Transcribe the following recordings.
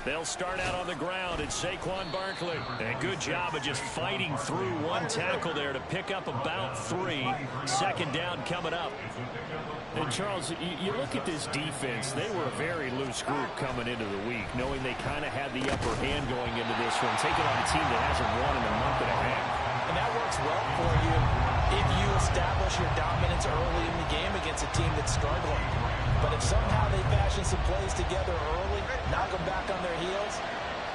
They'll start out on the ground. It's Saquon Barkley. And good job of just fighting through one tackle there to pick up about 3. Second down coming up. And Charles, you look at this defense, they were a very loose group coming into the week, knowing they kind of had the upper hand going into this one, taking on a team that hasn't won in a month and a half. And that works well for you if you establish your dominance early in the game against a team that's struggling. But if somehow they fashion some plays together early, knock them back on their heels,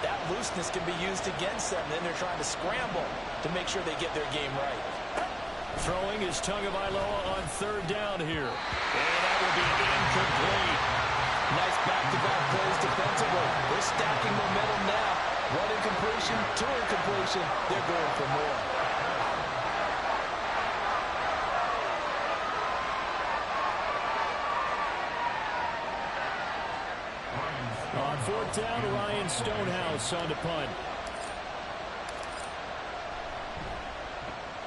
that looseness can be used against them. Then they're trying to scramble to make sure they get their game right. Throwing is Tagovailoa on third down here. And that will be incomplete. Nice back-to-back plays defensively. They're stacking momentum now. 1 incompletion, 2 incompletion. They're going for more. On fourth down, Ryan Stonehouse on the punt.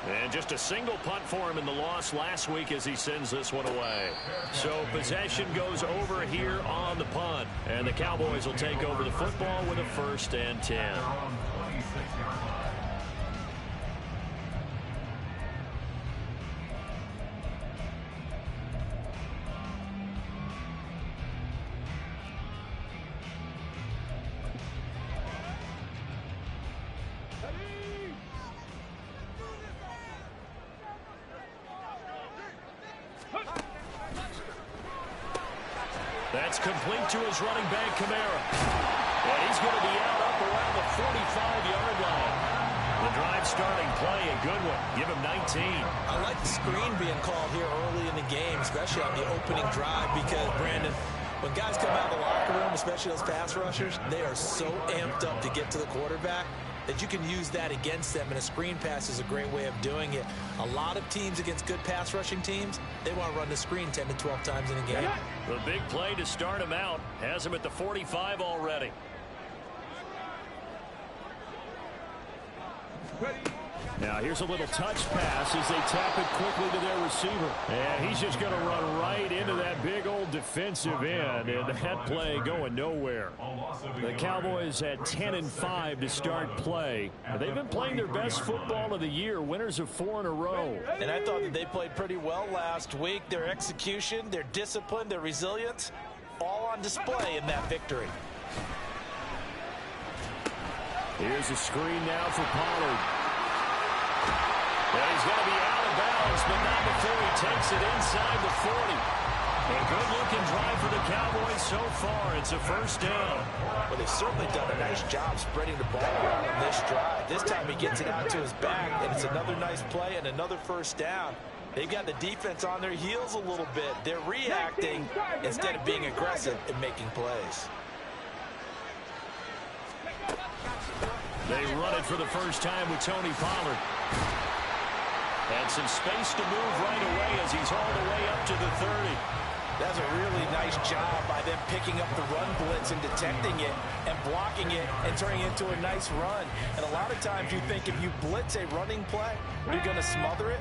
And just a single punt for him in the loss last week as he sends this one away. So possession goes over here on the punt. And the Cowboys will take over the football with a 1st and 10. That's complete to his running back, Kamara. And he's going to be out up around the 45-yard line. The drive starting play, a good one. Give him 19. I like the screen being called here early in the game, especially on the opening drive, because, Brandon, when guys come out of the locker room, especially those pass rushers, they are so amped up to get to the quarterback that you can use that against them, and a screen pass is a great way of doing it. A lot of teams against good pass rushing teams, they want to run the screen 10 to 12 times in a game. The big play to start him out has him at the 45 already. Now here's a little touch pass as they tap it quickly to their receiver. And he's just going to run right into that big old defensive end. And that play going nowhere. The Cowboys at 10-5 to start play. They've been playing their best football of the year. Winners of 4 in a row. And I thought that they played pretty well last week. Their execution, their discipline, their resilience, all on display in that victory. Here's a screen now for Pollard. And he's going to be out of bounds, but not before he takes it inside the 40. A good-looking drive for the Cowboys so far. It's a 1st down. Well, they've certainly done a nice job spreading the ball around on this drive. This time he gets it out to his back, and it's another nice play and another 1st down. They've got the defense on their heels a little bit. They're reacting instead of being aggressive and making plays. They run it for the first time with Tony Pollard. And some space to move right away as he's hauled away up to the 30. That's a really nice job by them picking up the run blitz and detecting it and blocking it and turning it into a nice run. And a lot of times you think if you blitz a running play, you're going to smother it.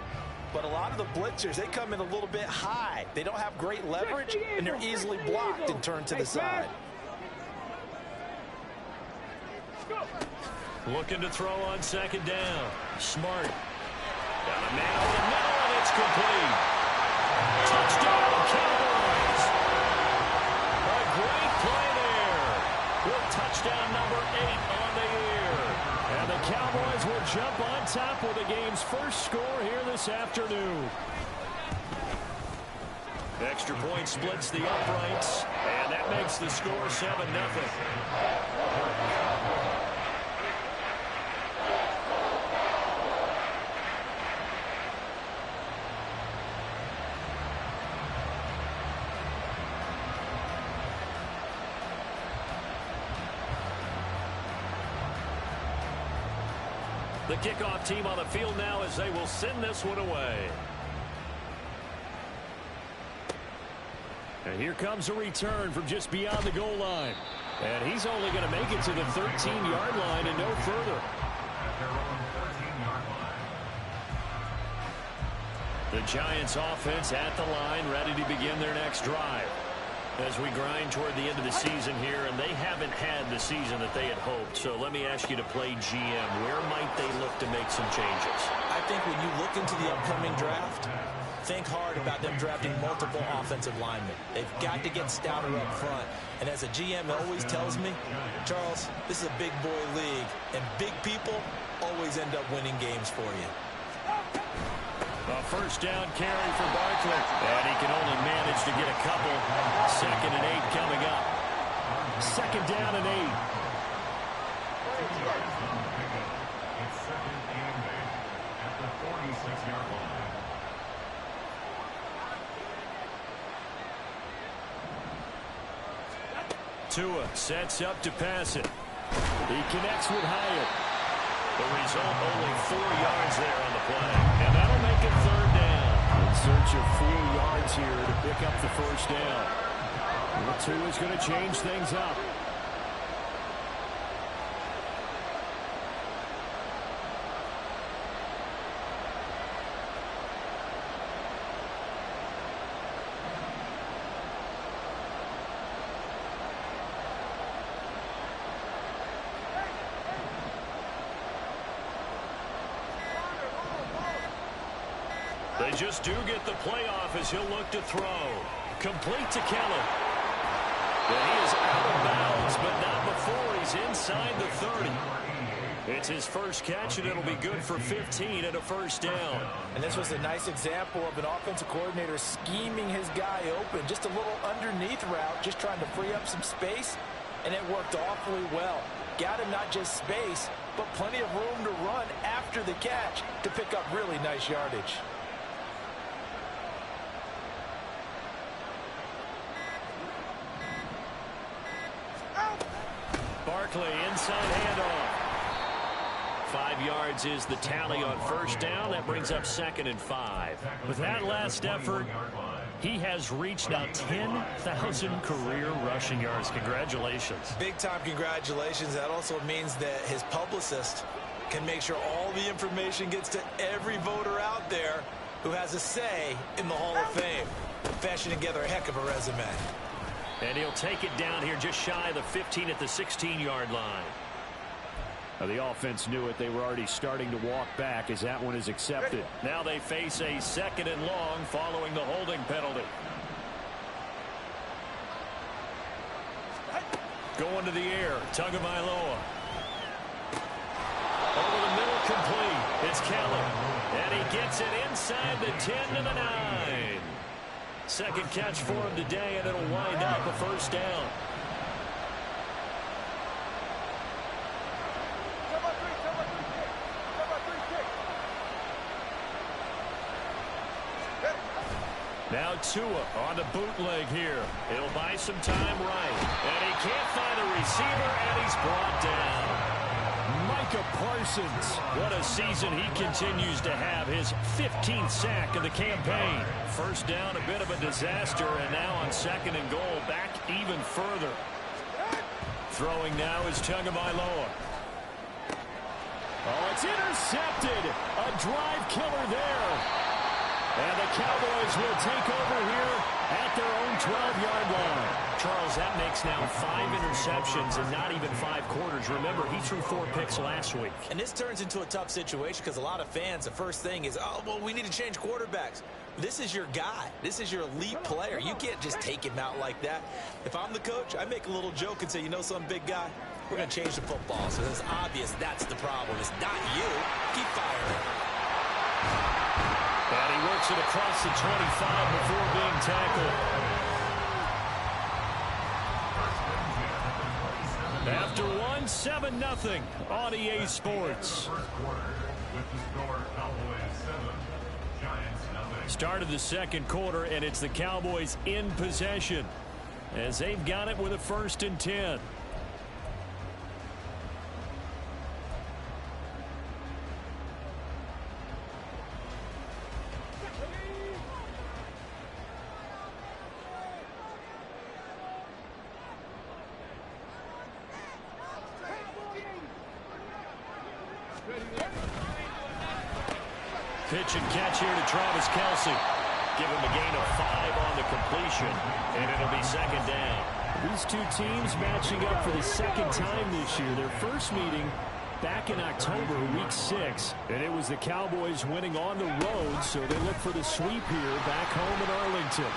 But a lot of the blitzers, they come in a little bit high. They don't have great leverage, and they're easily blocked and turned to the side. Looking to throw on 2nd down. Smart. Got a man over the middle, and it's complete. Touchdown, Cowboys. A great play there. With touchdown number 8 on the year. And the Cowboys will jump on top with the game's first score here this afternoon. Extra point splits the uprights, and that makes the score 7-0. The kickoff team on the field now as they will send this one away. And here comes a return from just beyond the goal line. And he's only going to make it to the 13-yard line and no further. The Giants offense at the line, ready to begin their next drive. As we grind toward the end of the season here, and they haven't had the season that they had hoped. So let me ask you to play GM. Where might they look to make some changes? I think when you look into the upcoming draft, think hard about them drafting multiple offensive linemen. They've got to get stouter up front. And as a GM always tells me, Charles, this is a big boy league, and big people always end up winning games for you. A first down carry for Barkley. And he can only manage to get a couple. 2nd and 8 coming up. 2nd down and 8. Tua sets up to pass it. He connects with Hyatt. The result, only 4 yards there on the play. And that'll make it 3rd down. In search of 4 yards here to pick up the first down. Well, Tua's going to change things up. They just do get the playoff as he'll look to throw. Complete to Kelly. And he is out of bounds, but not before he's inside the 30. It's his first catch, and it'll be good for 15 and a first down. And this was a nice example of an offensive coordinator scheming his guy open. Just a little underneath route, just trying to free up some space, and it worked awfully well. Got him not just space, but plenty of room to run after the catch to pick up really nice yardage. Barkley, inside handoff. 5 yards is the tally on first down. That brings up 2nd and 5. With that last effort, he has reached now 10,000 career rushing yards. Congratulations. Big-time congratulations. That also means that his publicist can make sure all the information gets to every voter out there who has a say in the Hall of Fame. Fashioning together a heck of a resume. And he'll take it down here just shy of the 15 at the 16-yard line. Now the offense knew it. They were already starting to walk back as that one is accepted. Now they face a 2nd and long following the holding penalty. Going to the air, Tagovailoa. Over the middle, complete. It's Kelly. And he gets it inside the 10 to the 9. Second catch for him today, and it'll wind up a first down. Now Tua on the bootleg here. He'll buy some time right. And he can't find a receiver, and he's brought down. Micah Parsons. What a season he continues to have. His 15th sack of the campaign. First down, a bit of a disaster, and now on 2nd and goal, back even further. Throwing now is Tagovailoa. Oh, it's intercepted. A drive killer there. And the Cowboys will take over here at their own 12-yard line. Charles, that makes now 5 interceptions in not even 5 quarters. Remember, he threw 4 picks last week. And this turns into a tough situation because a lot of fans, the first thing is, oh, well, we need to change quarterbacks. This is your guy. This is your elite player. You can't just take him out like that. If I'm the coach, I make a little joke and say, you know something, big guy? We're going to change the football. So it's obvious that's the problem. It's not you. Keep firing. And he works it across the 25 before being tackled. After one, 7-0 on EA Sports. Start of the second quarter, and it's the Cowboys in possession as they've got it with a 1st and 10. Pitch and catch here to Travis Kelce. give him a gain of 5 on the completion, and it'll be second down. These two teams matching up for the second time this year. Their first meeting back in October, week 6, and it was the Cowboys winning on the road, so they look for the sweep here back home in Arlington.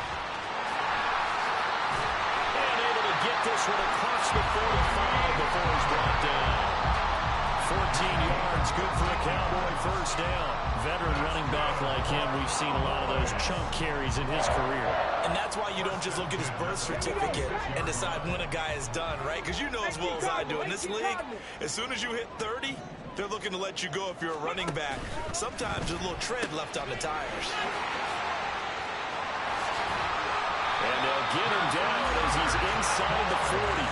And able to get this one across the 45 before he's brought down. 14 yards, good for a Cowboy first down. Veteran running back like him, we've seen a lot of those chunk carries in his career. And that's why you don't just look at his birth certificate and decide when a guy is done, right? Because you know as well as I do, in this league, as soon as you hit 30, they're looking to let you go if you're a running back. Sometimes there's a little tread left on the tires. And they'll get him down as he's inside the 40.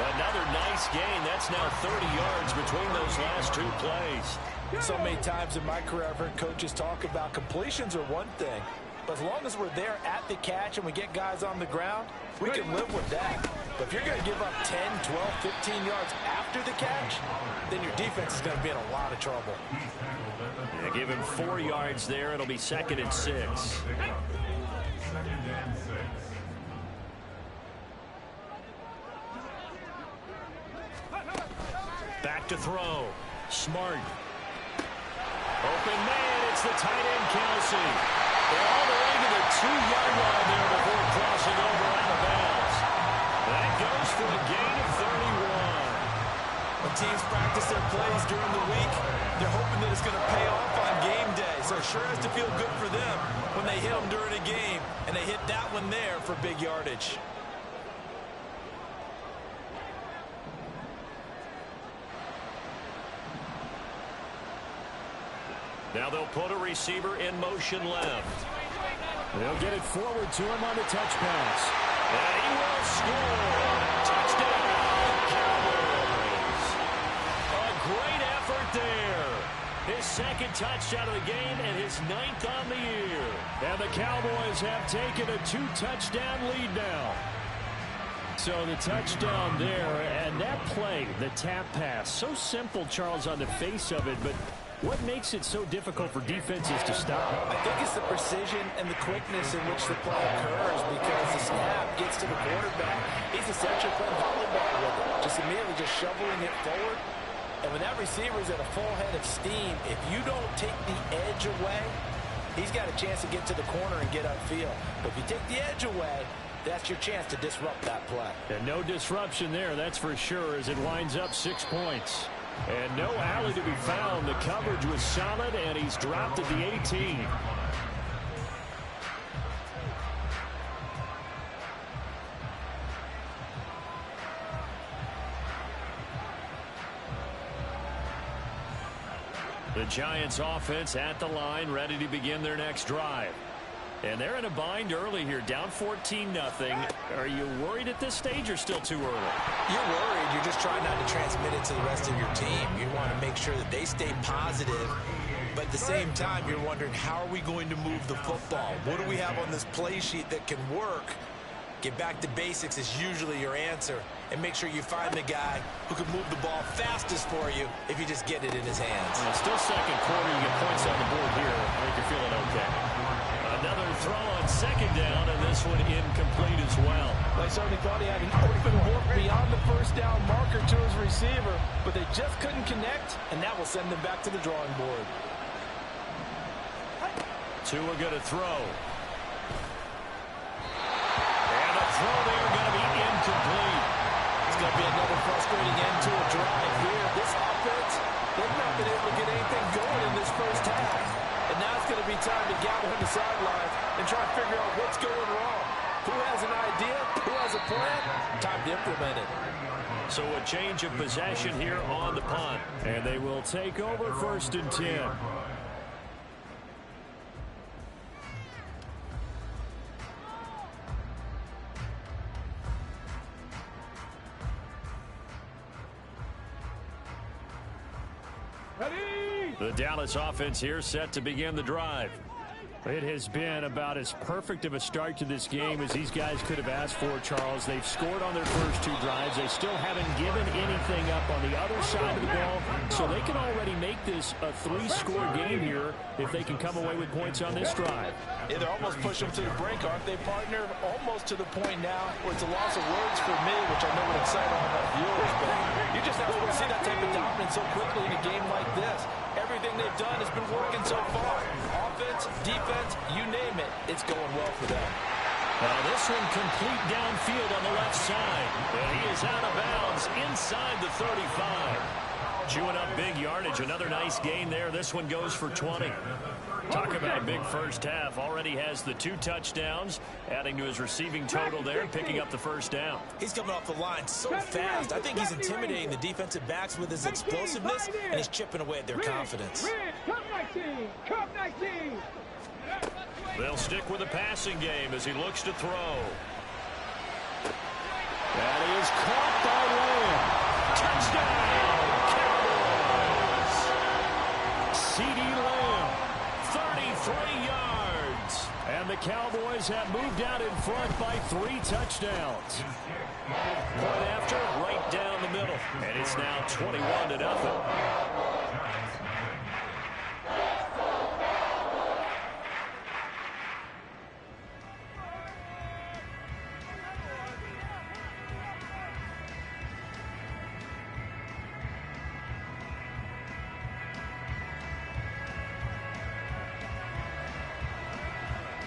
Another nice gain. That's now 30 yards between those last two plays. So many times in my career, I've heard coaches talk about completions are one thing, but as long as we're there at the catch and we get guys on the ground, we can live with that. But if you're going to give up 10, 12, 15 yards after the catch, then your defense is going to be in a lot of trouble. Yeah, give him 4 yards there. It'll be 2nd and 6. Back to throw. Smart. Open man, it's the tight end, Kelsey. They're all the way to the 2-yard line there before crossing over out of bounds. That goes for a gain of 31. When teams practice their plays during the week, they're hoping that it's going to pay off on game day. So it sure has to feel good for them when they hit them during a game, and they hit that one there for big yardage. Now they'll put a receiver in motion left. They'll get it forward to him on the touch pass. And he will score. Touchdown, Cowboys. A great effort there. His second touchdown of the game and his 9th on the year. And the Cowboys have taken a 2-touchdown lead now. So the touchdown there, and that play, the tap pass, so simple, Charles, on the face of it, but what makes it so difficult for defenses to stop? I think it's the precision and the quickness in which the play occurs because the snap gets to the quarterback. He's essentially playing volleyball with it, just immediately just shoveling it forward. And when that receiver is at a full head of steam, if you don't take the edge away, he's got a chance to get to the corner and get upfield. But if you take the edge away, that's your chance to disrupt that play. And no disruption there, that's for sure, as it winds up 6 points. And no alley to be found. The coverage was solid, and he's dropped at the 18. The Giants offense at the line, ready to begin their next drive. And they're in a bind early here, down 14-0. Are you worried at this stage or still too early? You're worried. You're just trying not to transmit it to the rest of your team. You want to make sure that they stay positive. But at the same time, you're wondering, how are we going to move the football? What do we have on this play sheet that can work? Get back to basics is usually your answer. And make sure you find the guy who can move the ball fastest for you if you just get it in his hands. Well, still second quarter. You get points on the board here. I think you're feeling okay. Another throw on second down, and this one incomplete as well. They certainly thought he had an open look beyond the first down marker to his receiver, but they just couldn't connect, and that will send them back to the drawing board. Tua going to throw. And the throw there going to be incomplete. It's going to be another frustrating end to a drive here. This offense, they've not been able to get anything going in this first half. And now it's going to be time to gather on the sidelines and try to figure out what's going wrong. Who has an idea? Who has a plan? Time to implement it. So a change of possession here on the punt. And they will take over 1st and 10. The Dallas offense here set to begin the drive. It has been about as perfect of a start to this game as these guys could have asked for, Charles. They've scored on their first 2 drives. They still haven't given anything up on the other side of the ball, so they can already make this a 3-score game here if they can come away with points on this drive. Yeah, they're almost pushing them to the brink, aren't they, partner? Almost to the point now where it's a loss of words for me, which I know would excite all of our viewers, but you just have to see that type of dominance so quickly in a game like this. Everything they've done has been working so far. Offense, defense, you name it, it's going well for them. Now this one complete downfield on the left side. And he is out of bounds inside the 35. Chewing up big yardage. Another nice gain there. This one goes for 20. Talk about a big first half. Already has the 2 touchdowns, adding to his receiving total there, picking up the first down. He's coming off the line so fast. I think he's intimidating the defensive backs with his explosiveness, and he's chipping away at their confidence. They'll stick with the passing game as he looks to throw. That is caught by Lamb. Touchdown, Cowboys! CeeDee Lamb, 33 yards. And the Cowboys have moved out in front by 3 touchdowns. Point after, right down the middle. And it's now 21-0.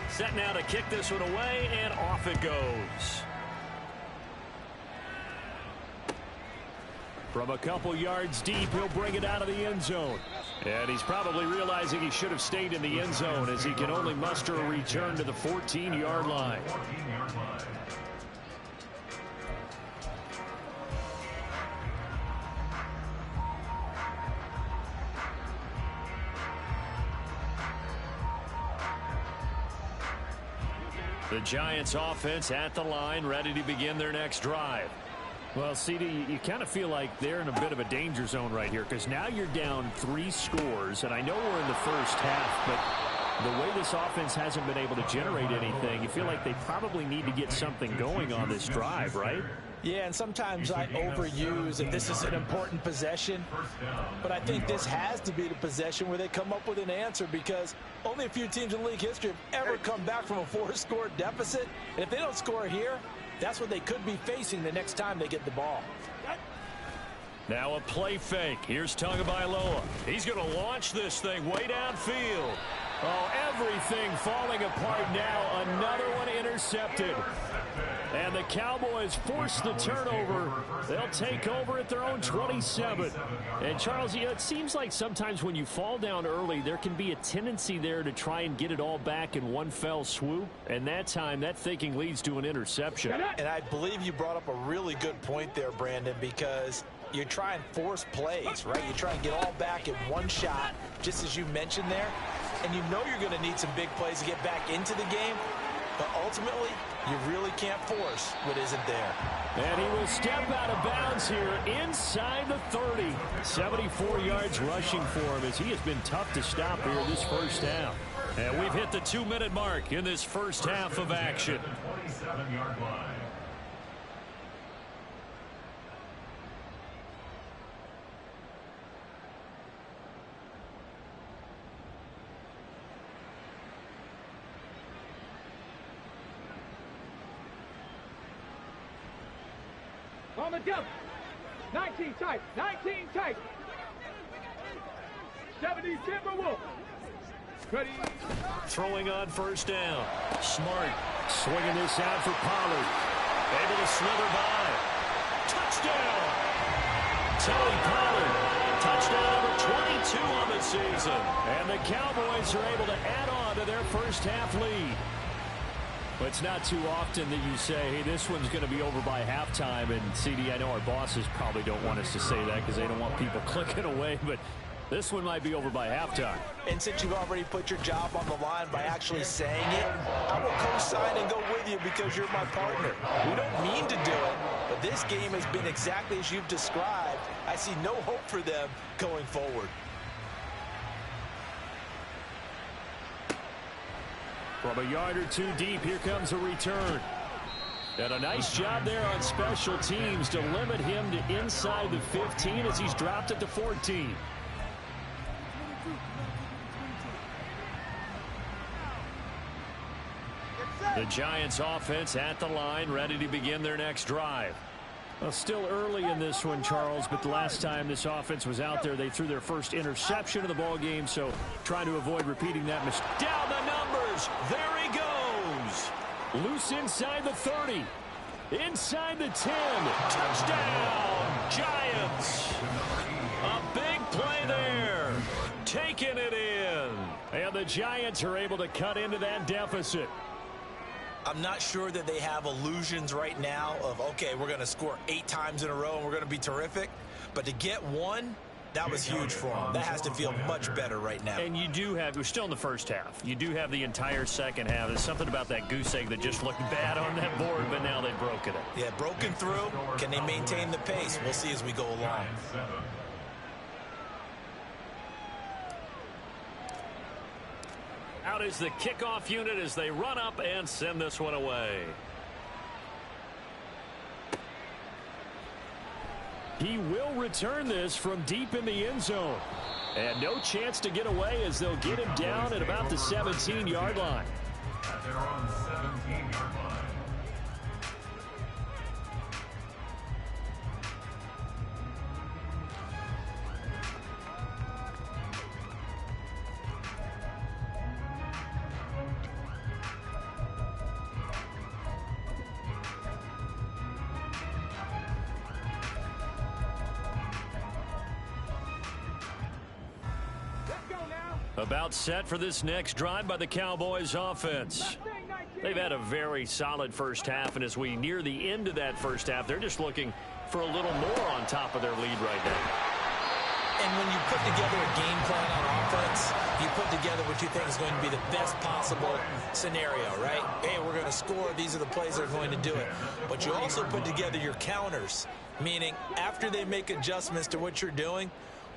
Set now to kick this one away, and off it goes. From a couple yards deep, he'll bring it out of the end zone. And he's probably realizing he should have stayed in the end zone as he can only muster a return to the 14-yard line. The Giants offense at the line, ready to begin their next drive. Well, CeeDee, you kind of feel like they're in a bit of a danger zone right here because now you're down 3 scores, and I know we're in the first half, but the way this offense hasn't been able to generate anything, you feel like they probably need to get something going on this drive, right? Yeah, and sometimes I overuse if this is an important possession, but I think this has to be the possession where they come up with an answer because only a few teams in league history have ever come back from a 4-score deficit, and if they don't score here, that's what they could be facing the next time they get the ball. Now a play fake. Here's Tagovailoa. He's going to launch this thing way downfield. Oh, everything falling apart now. Another one intercepted. And the Cowboys force the turnover. They'll take over at their own 27. And, Charles, it seems like sometimes when you fall down early, there can be a tendency there to try and get it all back in one fell swoop. And that time, that thinking leads to an interception. And I believe you brought up a really good point there, Brandon, because you try and force plays, right? You try and get all back in one shot, just as you mentioned there. And you know you're going to need some big plays to get back into the game. But ultimately, you really can't force what isn't there. And he will step out of bounds here inside the 30. 74 yards rushing for him as he has been tough to stop here in this first half. And we've hit the 2-minute mark in this first half of action. 27-yard line. On the jump. 19 tight. 19 tight. 70 Timberwolves. Ready. Throwing on first down. Smart swinging this out for Pollard. Able to slither by. Touchdown. Tony Pollard. Touchdown number 22 on the season. And the Cowboys are able to add on to their first half lead. But it's not too often that you say, hey, this one's going to be over by halftime. And, CeeDee, I know our bosses probably don't want us to say that because they don't want people clicking away. But this one might be over by halftime. And since you've already put your job on the line by actually saying it, I will co-sign and go with you because you're my partner. We don't mean to do it, but this game has been exactly as you've described. I see no hope for them going forward. From a yard or two deep, here comes a return. And a nice job there on special teams to limit him to inside the 15 as he's dropped it to 14. The Giants offense at the line, ready to begin their next drive. Well, still early in this one, Charles, but the last time this offense was out there, they threw their first interception of the ball game, so trying to avoid repeating that mistake. Down the numbers. There he goes. Loose inside the 30. Inside the 10. Touchdown, Giants. A big play there. Taking it in. And the Giants are able to cut into that deficit. I'm not sure that they have illusions right now of, okay, we're going to score 8 times in a row and we're going to be terrific. But to get one, that was huge for them. That has to feel much better right now. And you do have, we're still in the first half. You do have the entire second half. There's something about that goose egg that just looked bad on that board, but now they've broken it. Yeah, broken through. Can they maintain the pace? We'll see as we go along. Out is the kickoff unit as they run up and send this one away. He will return this from deep in the end zone. And no chance to get away as they'll get him down at about the 17-yard line. At their own 17-yard line. About set for this next drive by the Cowboys offense. They've had a very solid first half, and as we near the end of that first half, they're just looking for a little more on top of their lead right now. And when you put together a game plan on offense, you put together what you think is going to be the best possible scenario, right? Hey, we're going to score. These are the plays that are going to do it. But you also put together your counters, meaning after they make adjustments to what you're doing,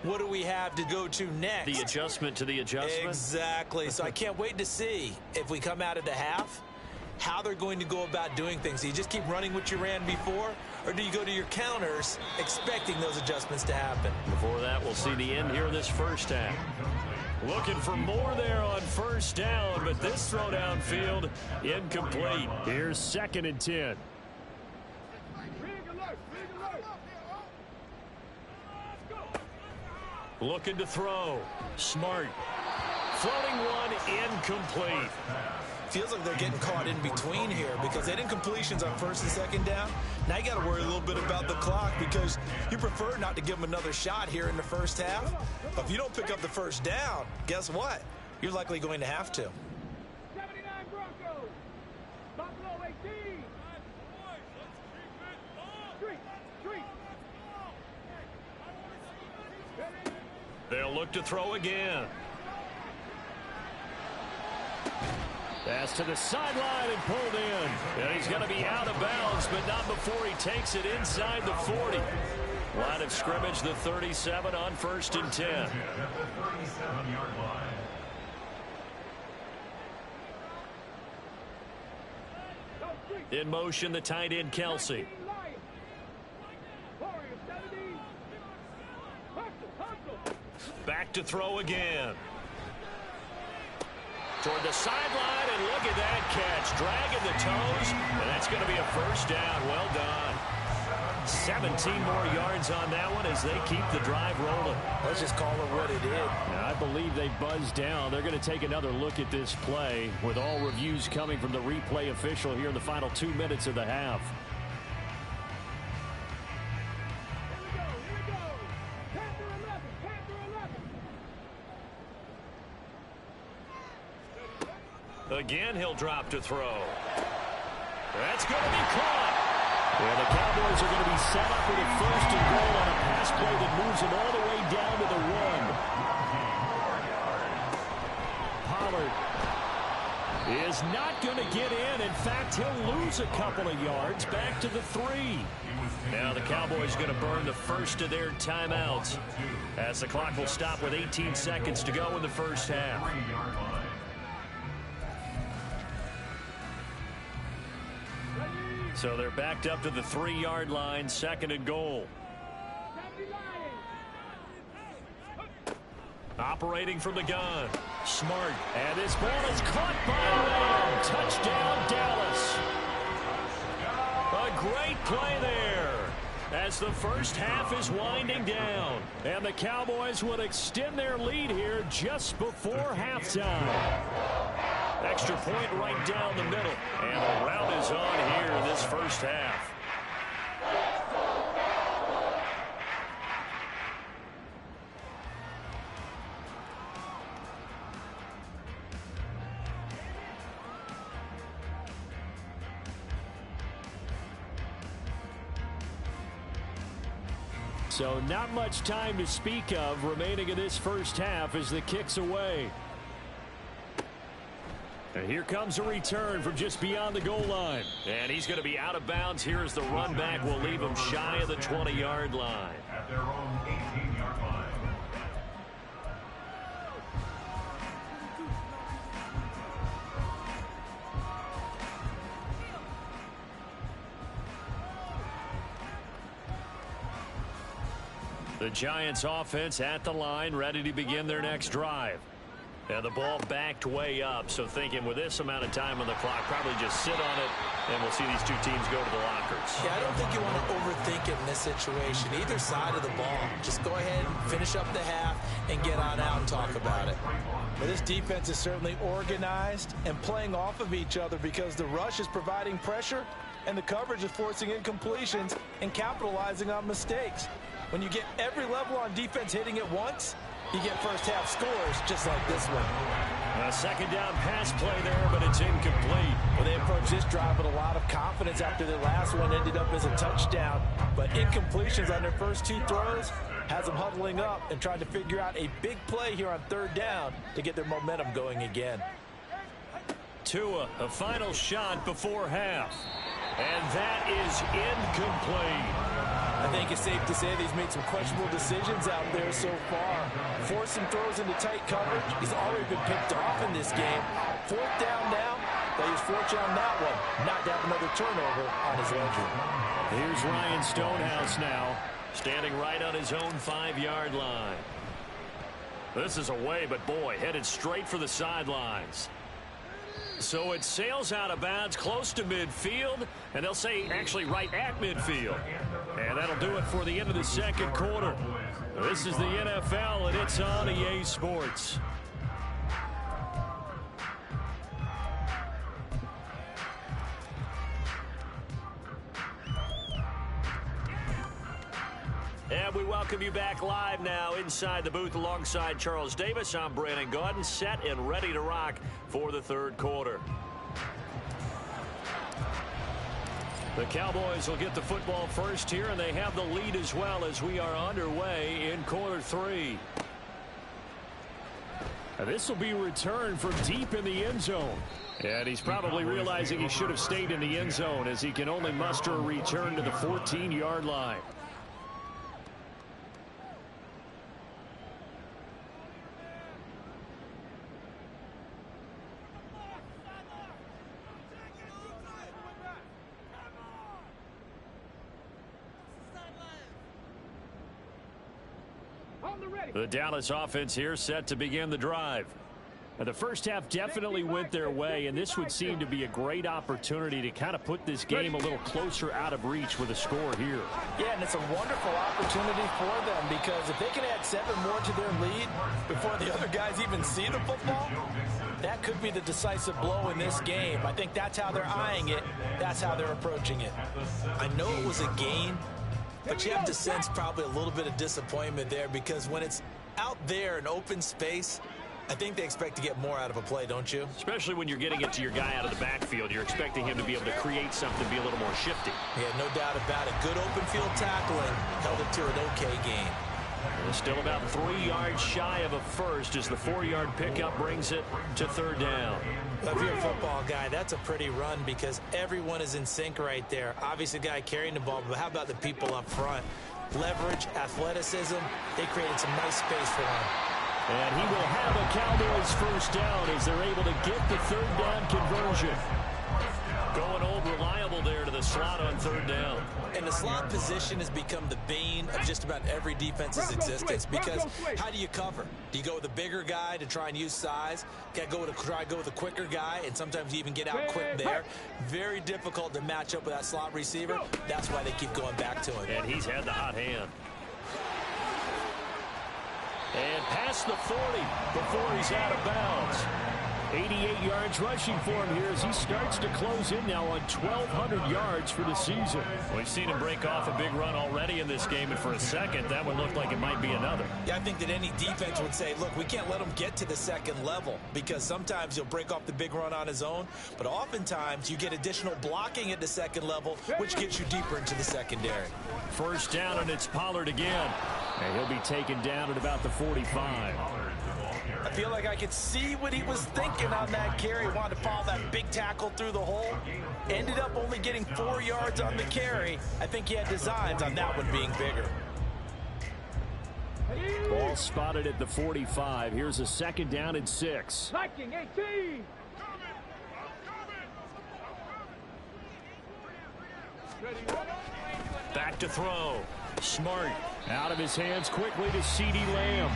what do we have to go to next? The adjustment to the adjustment? Exactly. So I can't wait to see if we come out of the half, how they're going to go about doing things. Do you just keep running what you ran before, or do you go to your counters expecting those adjustments to happen? Before that, we'll see the end here in this first half. Looking for more there on first down, but this throw downfield incomplete. Here's 2nd and 10. Looking to throw. Smart. Floating one, incomplete. Feels like they're getting caught in between here because they didn't completions on 1st and 2nd down. Now you got to worry a little bit about the clock because you prefer not to give them another shot here in the first half. But if you don't pick up the first down, guess what? You're likely going to have to. 79 Broncos. Buffalo 18. Street. They'll look to throw again. Pass to the sideline and pulled in. And he's going to be out of bounds, but not before he takes it inside the 40. Line of scrimmage, the 37 on 1st and 10. At the 37-yard line. In motion, the tight end, Kelsey. Back to throw again. Toward the sideline, and look at that catch. Dragging the toes, and that's going to be a first down. Well done. 17 more yards on that one as they keep the drive rolling. Let's just call it what it is. Now, I believe they buzzed down. They're going to take another look at this play with all reviews coming from the replay official here in the final 2 minutes of the half. Again, he'll drop to throw. That's going to be caught. Well, the Cowboys are going to be set up with a 1st and goal on a pass play that moves them all the way down to the 1. Pollard is not going to get in. In fact, he'll lose a couple of yards back to the 3. Now the Cowboys going to burn the first of their timeouts as the clock will stop with 18 seconds to go in the first half. So they're backed up to the 3-yard line, 2nd and goal. Operating from the gun. Smart. And this ball is caught by Lamb. Touchdown, Dallas. A great play there as the first half is winding down. And the Cowboys will extend their lead here just before halftime. Extra point right down the middle. And the rout is on here in this first half. So not much time to speak of remaining in this first half as the kick's away. And here comes a return from just beyond the goal line. And he's going to be out of bounds here as the run back will leave him shy of the 20-yard line. At their own 18-yard line. The Giants offense at the line, ready to begin their next drive. And the ball backed way up, so thinking with this amount of time on the clock, probably just sit on it, and we'll see these two teams go to the lockers. Yeah, I don't think you want to overthink it in this situation. Either side of the ball. Just go ahead and finish up the half and get on out and talk about it. Well, this defense is certainly organized and playing off of each other because the rush is providing pressure and the coverage is forcing incompletions and capitalizing on mistakes. When you get every level on defense hitting at once, you get first half scores just like this one. A second down pass play there, but it's incomplete. Well, they approached this drive with a lot of confidence after their last one ended up as a touchdown. But incompletions on their first two throws has them huddling up and trying to figure out a big play here on 3rd down to get their momentum going again. Tua, a final shot before half. And that is incomplete. I think it's safe to say that he's made some questionable decisions out there so far. Forcing throws into tight coverage. He's already been picked off in this game. 4th down now. They use fortune on that one. Not to have another turnover on his ledger. Here's Ryan Stonehouse now, standing right on his own 5-yard line. This is away, but boy, headed straight for the sidelines. So it sails out of bounds close to midfield, and they'll say actually right at midfield. And that'll do it for the end of the second quarter. This is the NFL, and it's on EA Sports. And we welcome you back live now inside the booth alongside Charles Davis. I'm Brandon Gaudin, set and ready to rock for the 3rd quarter. The Cowboys will get the football first here, and they have the lead as well as we are underway in quarter 3. And this will be returned from deep in the end zone. And he's probably realizing he should have stayed in the end zone as he can only muster a return to the 14-yard line. The Dallas offense here set to begin the drive. And the first half definitely went their way, and this would seem to be a great opportunity to kind of put this game a little closer out of reach with a score here. Yeah, and it's a wonderful opportunity for them because if they can add 7 more to their lead before the other guys even see the football, that could be the decisive blow in this game. I think that's how they're eyeing it. That's how they're approaching it. I know it was a gain, but you have to sense probably a little bit of disappointment there because when it's out there in open space, I think they expect to get more out of a play, don't you? Especially when you're getting it to your guy out of the backfield. You're expecting him to be able to create something, be a little more shifty. Yeah, no doubt about it. Good open field tackling held it to an okay game. And still about 3 yards shy of a first as the 4-yard pickup brings it to 3rd down. If you're a football guy, that's a pretty run because everyone is in sync right there. Obviously, the guy carrying the ball, but how about the people up front? Leverage, athleticism, they created some nice space for him. And he will have a Cowboys first down as they're able to get the 3rd down conversion. Going old reliable there to the slot on third down. And the slot position has become the bane of just about every defense's existence, because how do you cover? Do you go with a bigger guy to try and use size? Try to go with a quicker guy, and sometimes you even get out quick there. Very difficult to match up with that slot receiver. That's why they keep going back to him. And he's had the hot hand. And past the 40 before he's out of bounds. 88 yards rushing for him here as he starts to close in now on 1,200 yards for the season. We've seen him break off a big run already in this game, and for a second, that one looked like it might be another. Yeah, I think that any defense would say, look, we can't let him get to the second level, because sometimes he'll break off the big run on his own, but oftentimes you get additional blocking at the second level, which gets you deeper into the secondary. First down, and it's Pollard again. And he'll be taken down at about the 45. I feel like I could see what he was thinking on that carry. Wanted to follow that big tackle through the hole. Ended up only getting 4 yards on the carry. I think he had designs on that one being bigger. Ball spotted at the 45. Here's a second down and 6. Viking 18. Back to throw. Smart. Out of his hands quickly to CeeDee Lamb.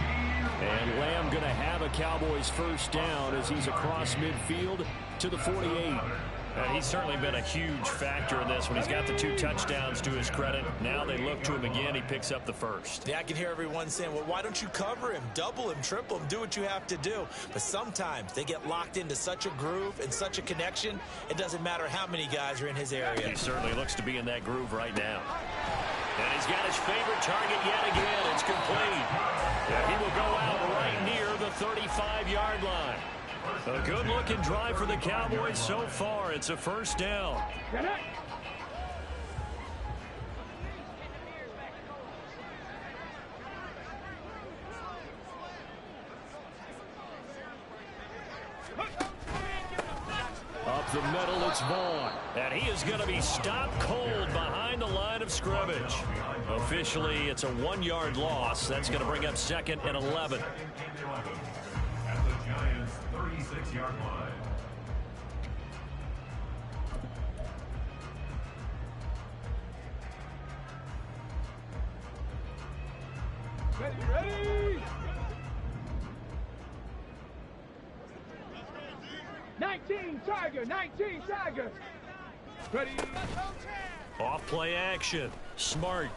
And Lamb going to have a Cowboys first down as he's across midfield to the 48. And he's certainly been a huge factor in this when he's got the 2 touchdowns to his credit. Now they look to him again. He picks up the first. Yeah, I can hear everyone saying, well, why don't you cover him, double him, triple him, do what you have to do. But sometimes they get locked into such a groove and such a connection, it doesn't matter how many guys are in his area. He certainly looks to be in that groove right now. And he's got his favorite target yet again. It's complete. And he will go out right near the 35-yard line. A good-looking drive for the Cowboys so far. It's a first down. Up the middle, it's Vaughn. And he is going to be stopped cold behind the line of scrimmage. Officially, it's a 1-yard loss. That's going to bring up second and 11. At the Giants' 36-yard line. Ready? 19 Tiger, 19 Tiger. Ready? Off play action. Smart.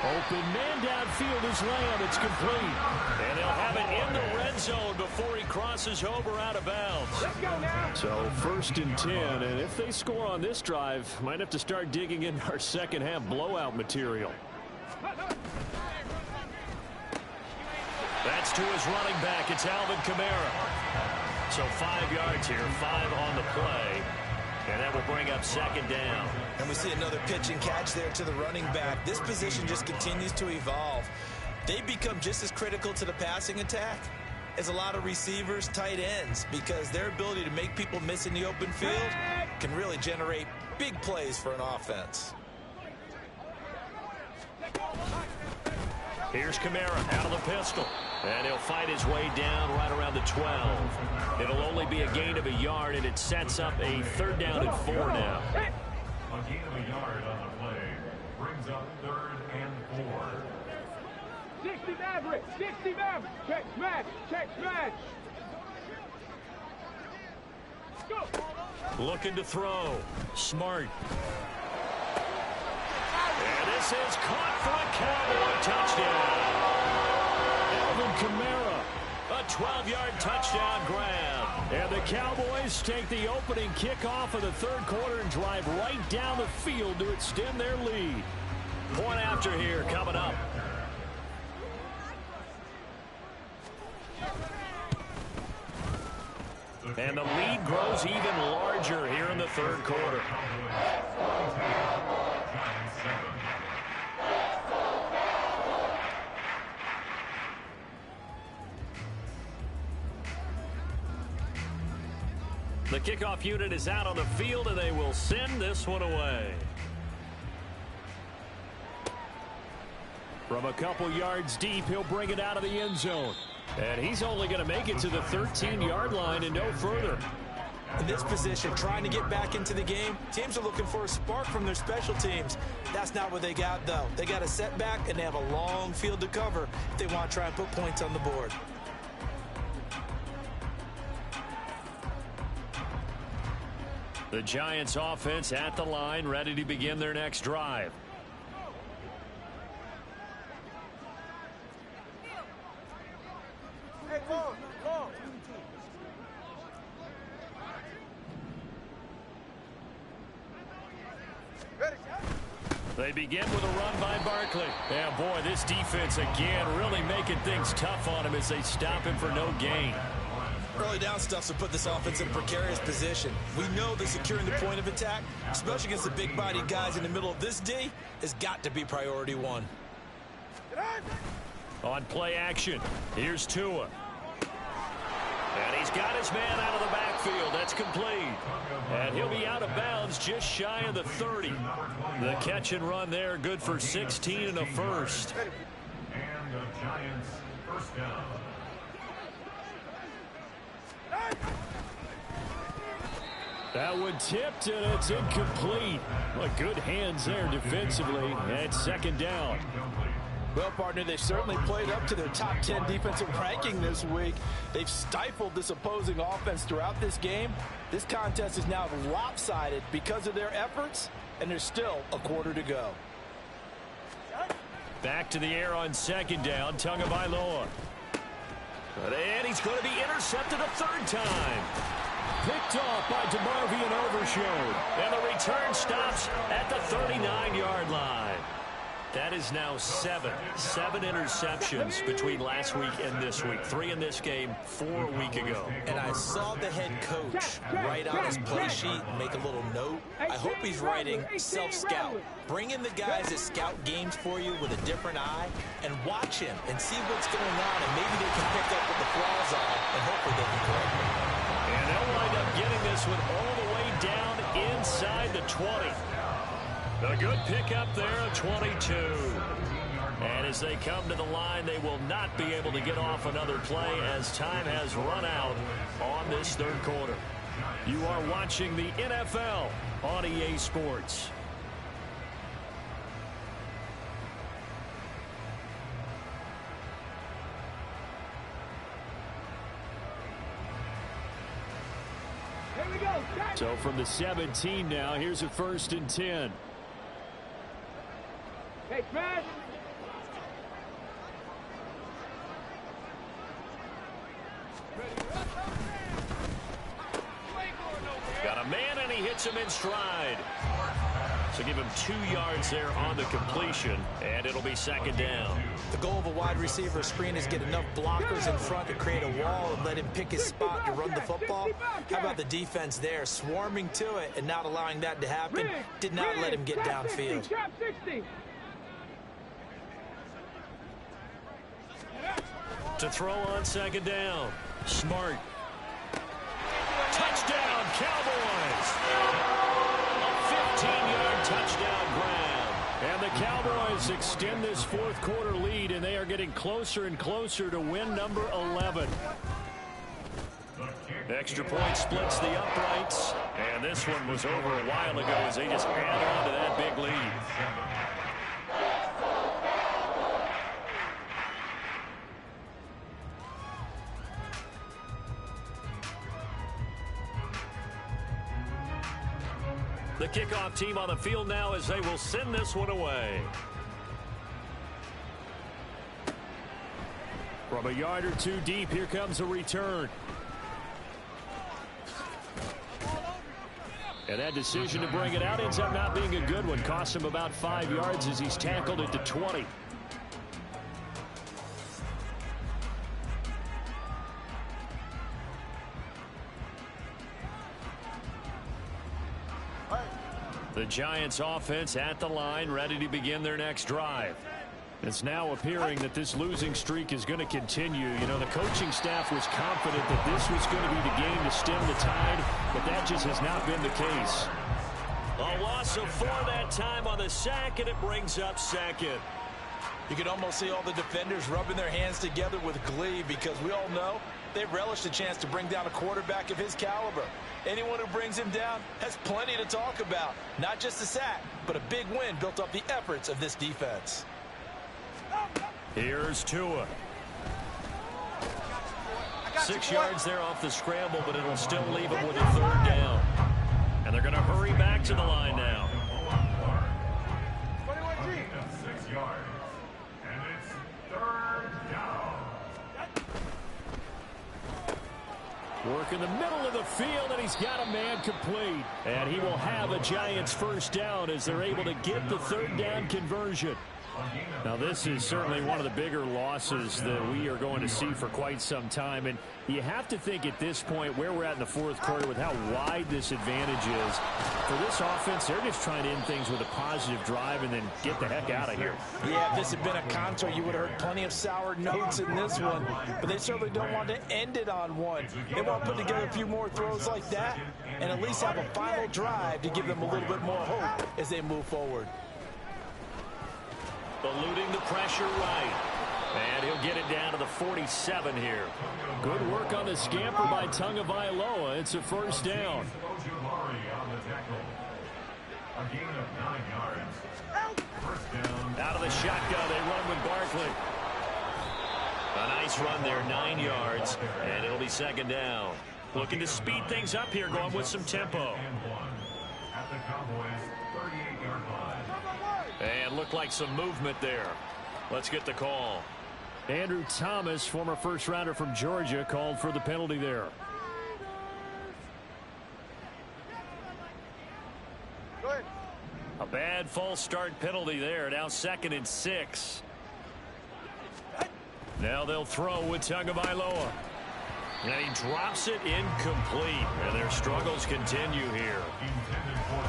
Open man downfield is Lamb. It's complete. And they'll have it in the red zone before he crosses over out of bounds. Let's go now. So first and 10, and if they score on this drive, might have to start digging in our second half blowout material. That's to his running back. It's Alvin Kamara. So 5 yards here, 5 on the play. And that will bring up second down. And we see another pitch and catch there to the running back. This position just continues to evolve. They become just as critical to the passing attack as a lot of receivers, tight ends, because their ability to make people miss in the open field can really generate big plays for an offense. Here's Kamara out of the pistol. And he'll fight his way down right around the 12. It'll only be a gain of a yard, and it sets up a third down and 4 now. A gain of a yard on the play brings up 3rd and 4. 60 Maverick, 60 Maverick. Check smash, check smash. Go. Looking to throw. Smart. And this is caught for a Cowboy touchdown. Alvin Kamara. A 12-yard touchdown grab. And the Cowboys take the opening kickoff of the third quarter and drive right down the field to extend their lead. Point after here coming up. And the lead grows even larger here in the third quarter. The kickoff unit is out on the field, and they will send this one away. From a couple yards deep, he'll bring it out of the end zone. And he's only going to make it to the 13-yard line and no further. In this position, trying to get back into the game, teams are looking for a spark from their special teams. That's not what they got, though. They got a setback, and they have a long field to cover if they want to try and put points on the board. The Giants offense at the line, ready to begin their next drive. They begin with a run by Barkley. Yeah, boy, this defense again really making things tough on him as they stop him for no gain. Early down stuff to put this offense in a precarious position. We know that securing the point of attack, especially against the big-bodied guys in the middle of this D, has got to be priority one. On play action, here's Tua. And he's got his man out of the backfield. That's complete. And he'll be out of bounds just shy of the 30. The catch and run there, good for 16 and a first. And the Giants first down. That one tipped, and it's incomplete. Well, good hands there defensively, and second down. Well, partner, they've certainly played up to their top 10 defensive ranking this week. They've stifled this opposing offense throughout this game. This contest is now lopsided because of their efforts, and there's still a quarter to go. Back to the air on second down, Tagovailoa. And he's going to be intercepted a third time. Picked off by DeMarvion Overshown. And the return stops at the 39-yard line. That is now seven interceptions between last week and this week. 3 in this game, 4 a week ago. And I saw the head coach write on his play sheet and make a little note. I hope he's writing self-scout. Bring in the guys that scout games for you with a different eye and watch him and see what's going on, and maybe they can pick up what the flaws are, and hopefully they can correct them. And they'll wind up getting this one all the way down inside the 20. A good pickup there of 22. And as they come to the line, they will not be able to get off another play as time has run out on this third quarter. You are watching the NFL on EA Sports. Here we go. So from the 17 now, here's a 1st and 10. Hey, Fred. Got a man, and he hits him in stride. So give him 2 yards there on the completion, and it'll be second down. The goal of a wide receiver screen is get enough blockers in front to create a wall and let him pick his spot to run the football. How about the defense there, swarming to it and not allowing that to happen? Did not let him get downfield. Trap 60. To throw on second down. Smart. Touchdown, Cowboys. A 15-yard touchdown grab. And the Cowboys extend this fourth quarter lead, and they are getting closer and closer to win number 11. Extra point splits the uprights, and this one was over a while ago as they just add on to that big lead. The kickoff team on the field now as they will send this one away. From a yard or 2 deep, here comes a return. And that decision to bring it out ends up not being a good one. Costs him about 5 yards as he's tackled at the 20. The Giants offense at the line, ready to begin their next drive. It's now appearing that this losing streak is going to continue. You know, the coaching staff was confident that this was going to be the game to stem the tide, but that just has not been the case. A loss of 4 that time on the sack, and it brings up second. You can almost see all the defenders rubbing their hands together with glee because we all know they relish the chance to bring down a quarterback of his caliber. Anyone who brings him down has plenty to talk about. Not just a sack, but a big win built off the efforts of this defense. Here's Tua. 6 yards there off the scramble, but it'll still leave him with a third down. And they're going to hurry back to the line now. 6 yards. And it's third down. Work in the middle of the field, and he's got a man complete. And he will have a Giants first down as they're able to get the third down conversion. Now, this is certainly one of the bigger losses that we are going to see for quite some time. And you have to think at this point where we're at in the fourth quarter with how wide this advantage is. For this offense, they're just trying to end things with a positive drive and then get the heck out of here. Yeah, if this had been a counter, you would have heard plenty of sour notes in this one. But they certainly don't want to end it on one. They want to put together a few more throws like that and at least have a final drive to give them a little bit more hope as they move forward. Eluding the pressure right. And he'll get it down to the 47 here. Good work on the scamper by Tagovailoa. It's a first down. A gain of 9 yards. First down. Out of the shotgun, they run with Barkley. A nice run there, 9 yards, and it'll be second down. Looking to speed things up here, going with some tempo. At the Cowboys' 38-yard line. And looked like some movement there. Let's get the call. Andrew Thomas, former first-rounder from Georgia, called for the penalty there. A bad false start penalty there. Now 2nd and 6. Now they'll throw with Tagovailoa. And he drops it incomplete. And their struggles continue here.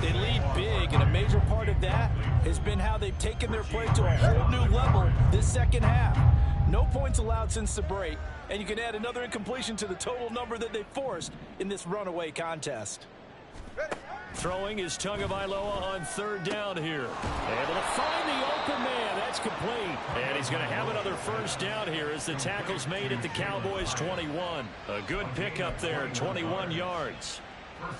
They lead big, and a major part of that has been how they've taken their play to a whole new level this second half. No points allowed since the break, and you can add another incompletion to the total number that they forced in this runaway contest. Throwing is Tagovailoa on third down here. Able to find the open man. That's complete. And he's going to have another first down here as the tackle's made at the Cowboys' 21. A good pickup there, 21 yards.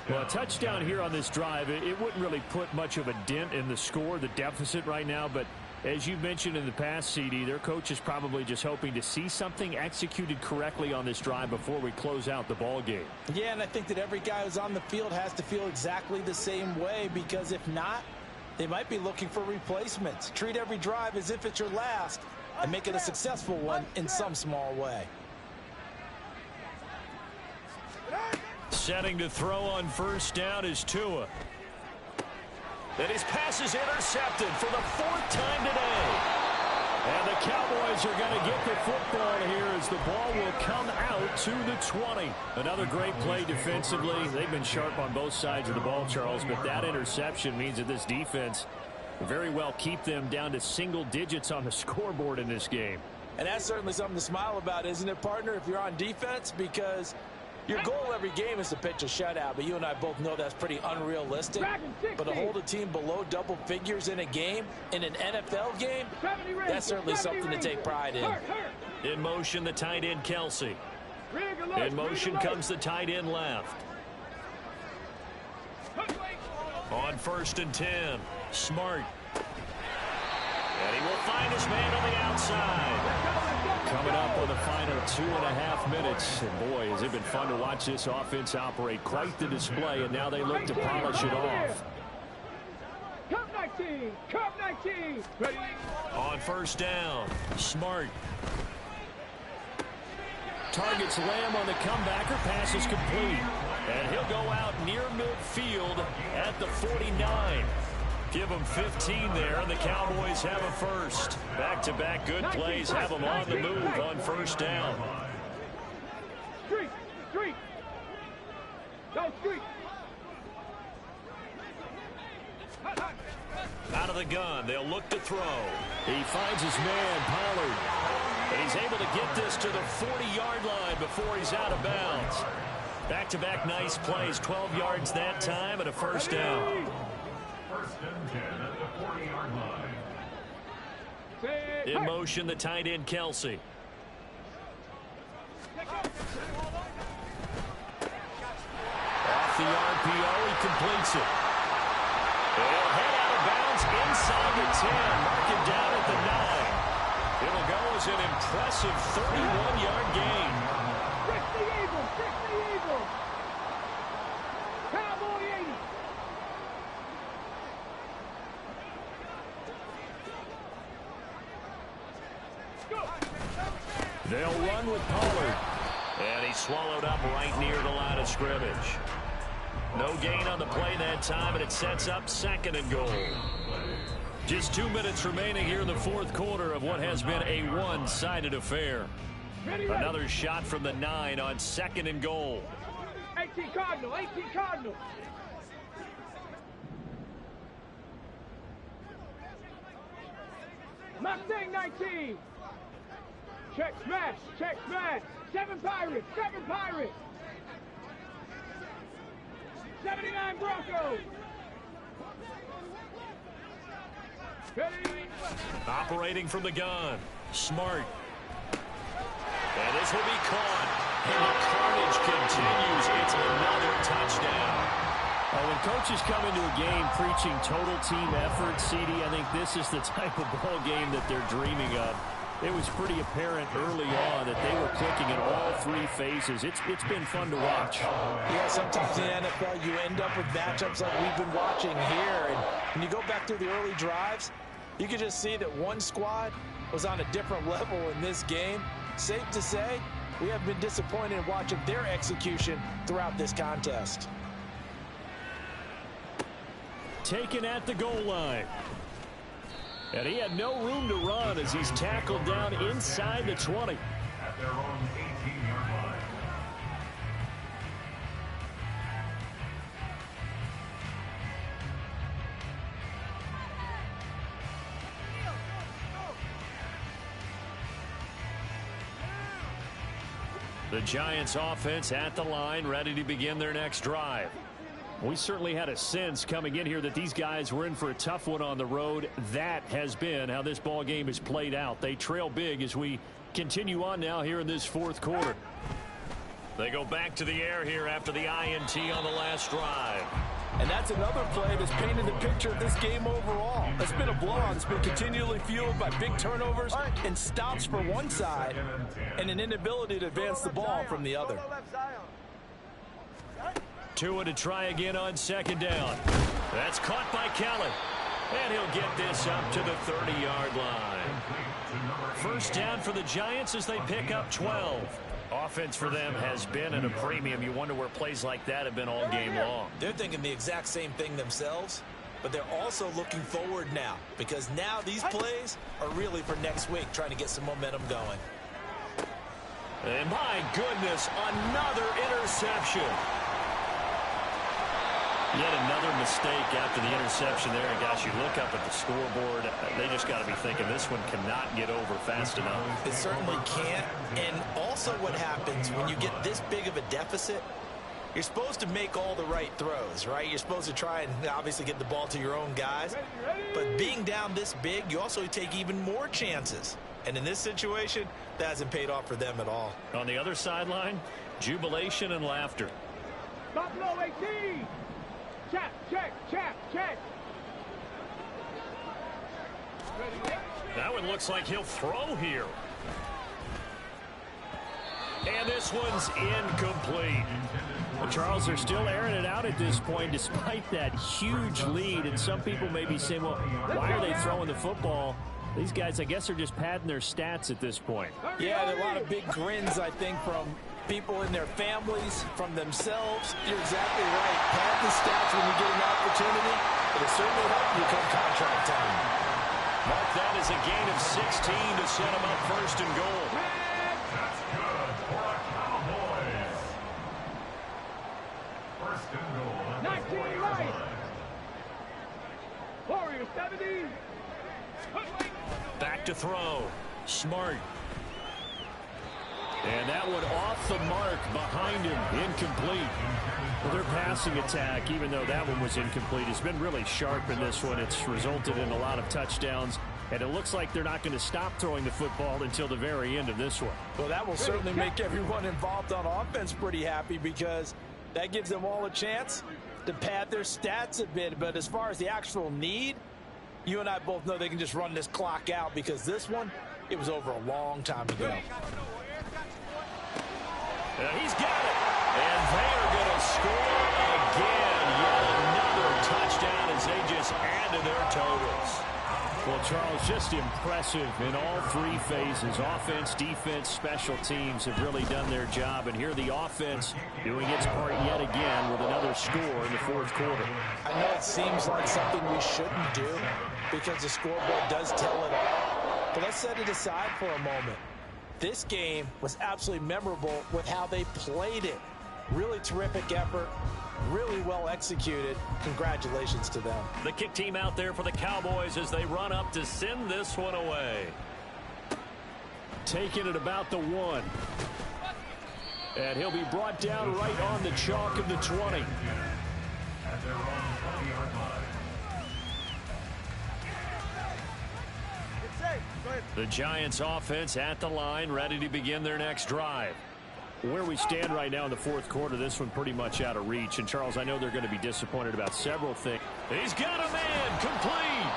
Well, a touchdown here on this drive, it wouldn't really put much of a dent in the score, the deficit right now. But as you mentioned in the past, CD, their coach is probably just hoping to see something executed correctly on this drive before we close out the ball game. Yeah, and I think that every guy who's on the field has to feel exactly the same way, because if not, they might be looking for replacements. Treat every drive as if it's your last and make it a successful one in some small way. Setting to throw on first down is Tua. And his pass is intercepted for the 4th time today. And the Cowboys are going to get the football here as the ball will come out to the 20. Another great play defensively. They've been sharp on both sides of the ball, Charles, but that interception means that this defense will very well keep them down to single digits on the scoreboard in this game. And that's certainly something to smile about, isn't it, partner, if you're on defense? Because your goal every game is to pitch a shutout, but you and I both know that's pretty unrealistic. But to hold a team below double figures in a game, in an NFL game, that's certainly something to take pride in. In motion, the tight end, Kelsey. In motion comes the tight end left. On 1st and 10, Smart. And he will find his man on the outside. Coming up on the final 2.5 minutes. And boy, has it been fun to watch this offense operate. Quite the display, and now they look to polish it off. Cup 19, Cup 19. Ready? On first down, Smart. Targets Lamb on the comebacker. Pass is complete. And he'll go out near midfield at the 49. Give them 15 there, and the Cowboys have a first. Back-to-back good plays have them on the move on first down. Street, street. Go street. Out of the gun, they'll look to throw. He finds his man, Pollard. And he's able to get this to the 40-yard line before he's out of bounds. Back-to-back nice plays, 12 yards that time and a first down. First and 10 at the 40-yard line. Say In motion, the tight end, Kelsey. Off the RPO, he completes it. He'll head out of bounds inside the 10. Mark it down at the 9. It'll go as an impressive 31-yard gain. 60 Eagles, 60 Eagles. Cowboy 80. They'll run with Pollard. And he's swallowed up right near the line of scrimmage. No gain on the play that time, and it sets up 2nd and goal. Just 2 minutes remaining here in the 4th quarter of what has been a one-sided affair. Another shot from the 9 on 2nd and goal. 18 Cardinal, 18 Cardinal. Mustang 19. Check smash, check smash. 7 Pirates, 7 Pirates. 79 Broncos. Operating from the gun. Smart. And this will be caught. And the carnage continues. It's another touchdown. When coaches come into a game preaching total team effort, CD, I think this is the type of ball game that they're dreaming of. It was pretty apparent early on that they were clicking in all 3 phases. It's been fun to watch. Yeah, sometimes in the NFL you end up with matchups like we've been watching here. And when you go back through the early drives, you can just see that one squad was on a different level in this game. Safe to say, we have been disappointed in watching their execution throughout this contest. Taken at the goal line. And he had no room to run as he's tackled down inside the 20. At their own 18-yard line. The Giants offense at the line, ready to begin their next drive. We certainly had a sense coming in here that these guys were in for a tough one on the road. That has been how this ball game has played out. They trail big as we continue on now here in this 4th quarter. They go back to the air here after the INT on the last drive. And that's another play that's painted the picture of this game overall. It's been a blowout. It's been continually fueled by big turnovers and stops for one side and an inability to advance the ball from the other. Tua to try again on 2nd down. That's caught by Kelly. And he'll get this up to the 30-yard line. First down for the Giants as they pick up 12. Offense for them has been at a premium. You wonder where plays like that have been all game long. They're thinking the exact same thing themselves, but they're also looking forward now because now these plays are really for next week, trying to get some momentum going. And my goodness, another interception. Yet another mistake after the interception there. And guys, you look up at the scoreboard, they just got to be thinking this one cannot get over fast enough. It certainly can't. And also what happens when you get this big of a deficit, you're supposed to make all the right throws, right? You're supposed to try and obviously get the ball to your own guys. But being down this big, you also take even more chances. And in this situation, that hasn't paid off for them at all. On the other sideline, jubilation and laughter. Buffalo 18. Check, check, check, check. That one looks like he'll throw here. And this one's incomplete. Well, Charles, they're still airing it out at this point despite that huge lead. And some people may be saying, well, why are they throwing the football? These guys, I guess, are just padding their stats at this point. Yeah, there are a lot of big grins, I think, from people in their families, from themselves. You're exactly right. Pad the stats when you get an opportunity. It'll certainly help you come contract time. Mark that as a gain of 16 to set them up 1st and goal. That's good for the Cowboys. 1st and goal. 19 right. Warriors 70. Back to throw. Smart. And that one off the mark behind him. Incomplete. Well, their passing attack, even though that one was incomplete, has been really sharp in this one. It's resulted in a lot of touchdowns. And it looks like they're not going to stop throwing the football until the very end of this one. Well, that will certainly make everyone involved on offense pretty happy because that gives them all a chance to pad their stats a bit. But as far as the actual need, you and I both know they can just run this clock out because this one, it was over a long time ago. He's got it. And they are going to score again. Yet another touchdown as they just add to their totals. Well, Charles, just impressive in all three phases. Offense, defense, special teams have really done their job. And here the offense doing its part yet again with another score in the fourth quarter. I know it seems like something we shouldn't do because the scoreboard does tell it all. But let's set it aside for a moment. This game was absolutely memorable with how they played it. Really terrific effort. Really well executed. Congratulations to them. The kick team out there for the Cowboys as they run up to send this one away. Taking it about the 1. And he'll be brought down right on the chalk of the 20. At their own 20-yard line. The Giants offense at the line, ready to begin their next drive. Where we stand right now in the fourth quarter, this one pretty much out of reach. And, Charles, I know they're going to be disappointed about several things. He's got a man complete.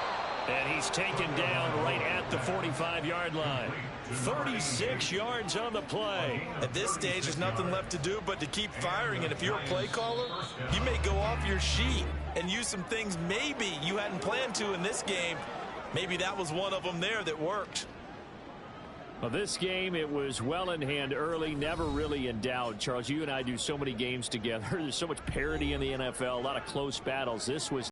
And he's taken down right at the 45-yard line. 36 yards on the play. At this stage, there's nothing left to do but to keep firing. And if you're a play caller, you may go off your sheet and use some things maybe you hadn't planned to in this game. Maybe that was one of them there that worked. Well, this game, it was well in hand early, never really in doubt. Charles, you and I do so many games together. There's so much parity in the NFL, a lot of close battles. This was